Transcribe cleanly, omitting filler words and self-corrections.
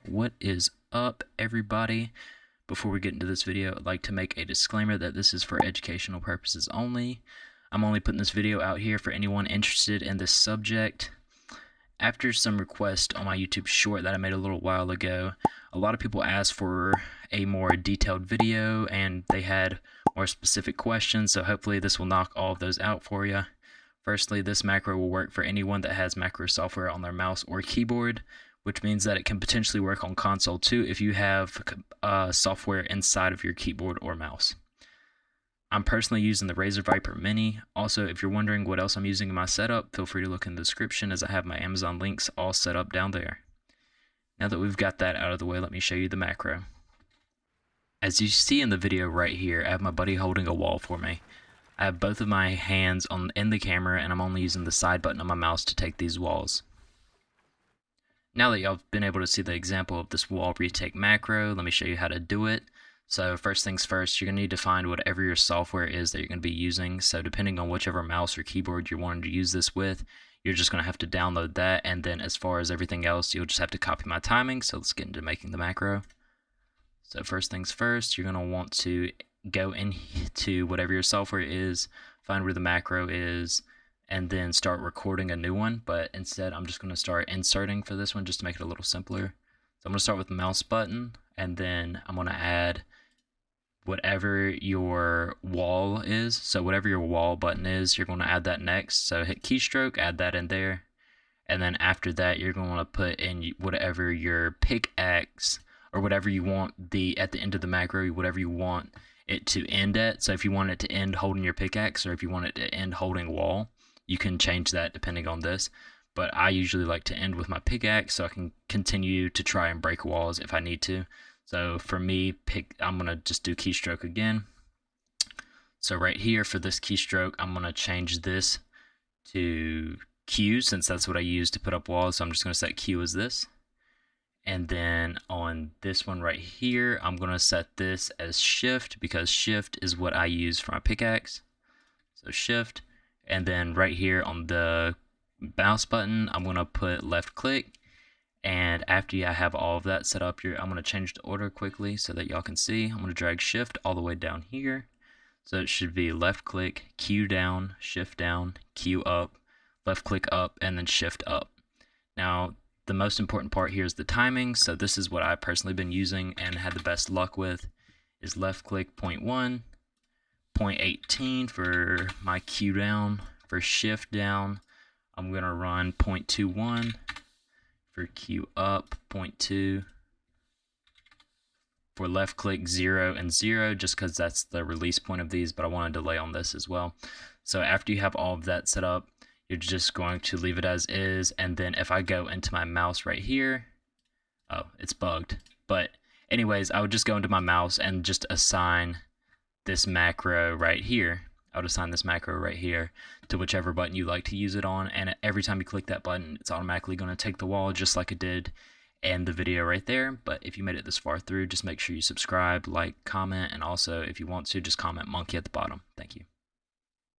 What is up, everybody? Before we get into this video, I'd like to make a disclaimer that this is for educational purposes only. I'm only putting this video out here for anyone interested in this subject. After some requests on my YouTube short that I made a little while ago, a lot of people asked for a more detailed video and they had more specific questions, so hopefully this will knock all of those out for you. Firstly, this macro will work for anyone that has macro software on their mouse or keyboard, which means that it can potentially work on console too if you have software inside of your keyboard or mouse. I'm personally using the Razer Viper Mini. Also, if you're wondering what else I'm using in my setup, feel free to look in the description as I have my Amazon links all set up down there. Now that we've got that out of the way, let me show you the macro. As you see in the video right here, I have my buddy holding a wall for me. I have both of my hands in the camera and I'm only using the side button on my mouse to take these walls. Now that y'all have been able to see the example of this wall retake macro, let me show you how to do it. So first things first, you're going to need to find whatever your software is that you're going to be using. So depending on whichever mouse or keyboard you're wanting to use this with, you're just going to have to download that. And then as far as everything else, you'll just have to copy my timing. So let's get into making the macro. So first things first, you're going to want to go into whatever your software is, find where the macro is, and then start recording a new one. But instead, I'm just going to start inserting for this one just to make it a little simpler. So I'm going to start with the mouse button, and then I'm going to add whatever your wall is. So whatever your wall button is, you're going to add that next. So hit keystroke, add that in there. And then after that, you're going to put in whatever your pickaxe or whatever you want at the end of the macro, whatever you want it to end at. So if you want it to end holding your pickaxe or if you want it to end holding wall, you can change that depending on this. But I usually like to end with my pickaxe so I can continue to try and break walls if I need to. So for me, I'm going to just do keystroke again. So right here for this keystroke, I'm going to change this to Q since that's what I use to put up walls. So I'm just going to set Q as this. And then on this one right here, I'm going to set this as shift because shift is what I use for my pickaxe. So shift. And then right here on the mouse button, I'm going to put left click. And after I have all of that set up here, I'm going to change the order quickly so that y'all can see. I'm going to drag shift all the way down here. So it should be left click, Q down, Q up, left click up, and then shift up. Now, the most important part here is the timing. So this is what I've personally been using and had the best luck with is left click 0.1, 0.18 for my Q down. For shift down, I'm going to run 0.21. For Q up, 0.2. For left click 0 and 0, just because that's the release point of these, but I want to delay on this as well. So after you have all of that set up, you're just going to leave it as is. And then if I go into my mouse right here, oh, it's bugged. But anyways, I would just go into my mouse and just assign this macro right here. I would assign this macro right here to whichever button you like to use it on. And every time you click that button, it's automatically going to take the wall just like it did in the video right there. But if you made it this far through, just make sure you subscribe, like, comment, and also if you want to, just comment monkey at the bottom. Thank you.